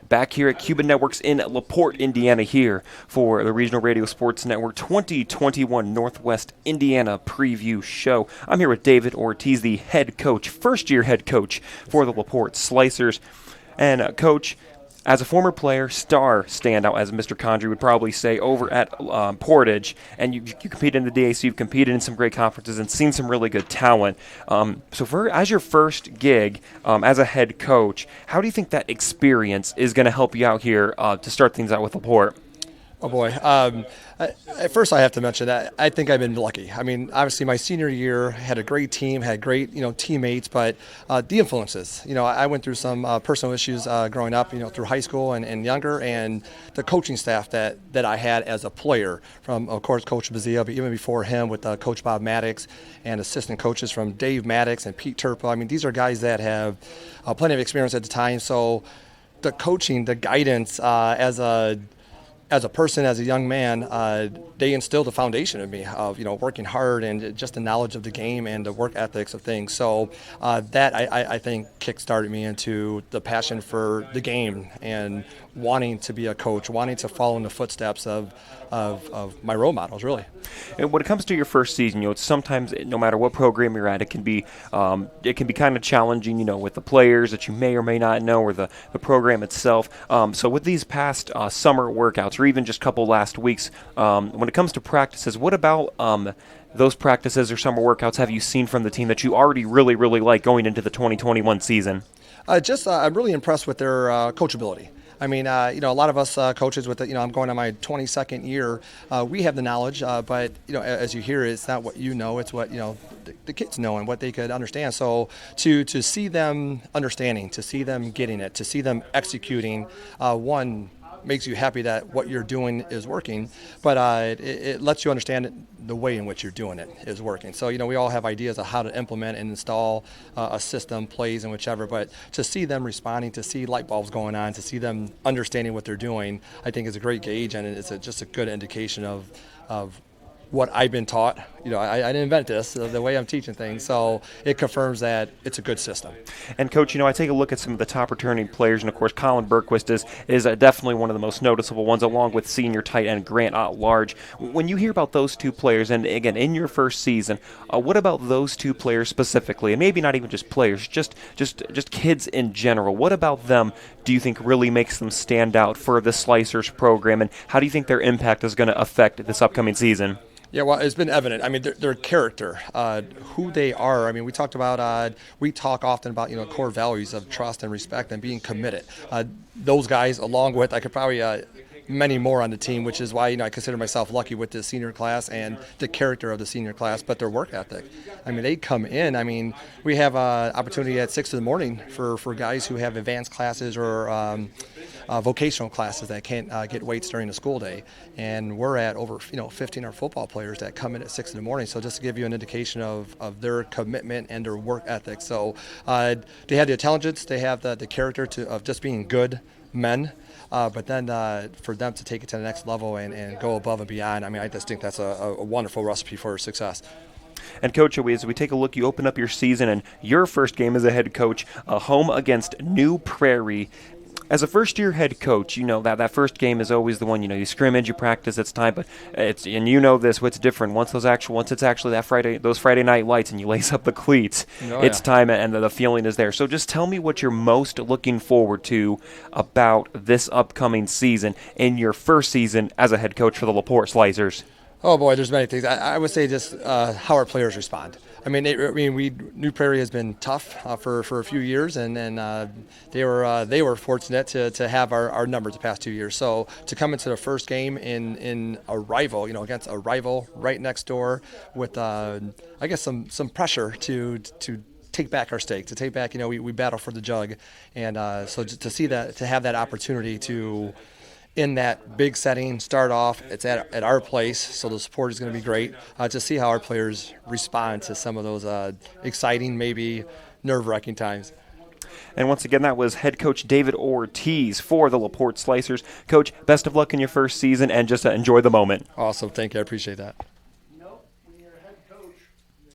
Back here at Cuban Networks in LaPorte, Indiana, here for the Regional Radio Sports Network 2021 Northwest Indiana Preview Show. I'm here with David Ortiz, the head coach, first-year head coach for the LaPorte Slicers. And Coach, as a former player, star standout, as Mr. Condry would probably say, over at Portage, and you competed in the DAC, you've competed in some great conferences and seen some really good talent. As your first gig as a head coach, how do you think that experience is going to help you out here to start things out with LaPorte? Oh, boy. At first, I have to mention that I think I've been lucky. I mean, obviously, my senior year had a great team, had great, teammates, but the influences. I went through some personal issues growing up, through high school and younger, and the coaching staff that I had as a player, from, of course, Coach Bazia, but even before him with Coach Bob Maddox and assistant coaches from Dave Maddox and Pete Turpo. I mean, these are guys that have plenty of experience at the time. So the coaching, the guidance as a person, as a young man, they instilled a foundation in me of, working hard and just the knowledge of the game and the work ethics of things. So that, I think, kick-started me into the passion for the game and wanting to be a coach, wanting to follow in the footsteps of my role models, really. And when it comes to your first season, it's sometimes, no matter what program you're at, it can be kind of challenging, with the players that you may or may not know, or the program itself. So with these past summer workouts, or even just a couple last weeks, when it comes to practices, what about those practices or summer workouts have you seen from the team that you already really, really like going into the 2021 season? I'm really impressed with their coachability. I mean, a lot of us coaches with I'm going on my 22nd year. We have the knowledge, but as you hear, it's not what you know; it's what the kids know and what they could understand. So to see them understanding, to see them getting it, to see them executing, one makes you happy that what you're doing is working, but it lets you understand the way in which you're doing it is working. So, we all have ideas of how to implement and install a system, plays, and whichever, but to see them responding, to see light bulbs going on, to see them understanding what they're doing, I think is a great gauge, and it's just a good indication of what I've been taught. I didn't invent this, the way I'm teaching things, so it confirms that it's a good system. And Coach, I take a look at some of the top returning players, and of course Colin Bergquist is definitely one of the most noticeable ones, along with senior tight end Grant Ott-Large. When you hear about those two players, and again, in your first season, what about those two players specifically, and maybe not even just players, just kids in general, what about them do you think really makes them stand out for the Slicers program, and how do you think their impact is going to affect this upcoming season? Yeah, well, it's been evident. I mean, their character, who they are. I mean, we talk often about, core values of trust and respect and being committed. Those guys, along with, I could probably many more on the team, which is why I consider myself lucky with the senior class and the character of the senior class, but their work ethic. I mean, they come in. I mean, we have an opportunity at 6 in the morning for guys who have advanced classes or vocational classes that can't get weights during the school day, and we're at over 15 our football players that come in at 6 in the morning. So just to give you an indication of their commitment and their work ethic. So they have the intelligence, they have the character of just being good men. But then for them to take it to the next level and go above and beyond, I mean, I just think that's a wonderful recipe for success. And Coach, as we take a look, you open up your season and your first game as a head coach, home against New Prairie. As a first-year head coach, that first game is always the one, you scrimmage, you practice, it's time, but what's different. Once it's actually those Friday night lights and you lace up the cleats, it's time and the feeling is there. So just tell me what you're most looking forward to about this upcoming season in your first season as a head coach for the LaPorte Slicers. Oh boy, there's many things. I would say just how our players respond. I mean, New Prairie has been tough for a few years, and they were fortunate to have our numbers the past 2 years. So to come into the first game in a rival, against a rival right next door, with I guess some pressure to take back our stake, to take back. We battle for the jug, and so to see that, to have that opportunity to, in that big setting, start off, it's at our place, so the support is going to be great. To see how our players respond to some of those exciting, maybe nerve-wracking times. And once again, that was head coach David Ortiz for the LaPorte Slicers. Coach, best of luck in your first season, and just enjoy the moment. Awesome. Thank you. I appreciate that.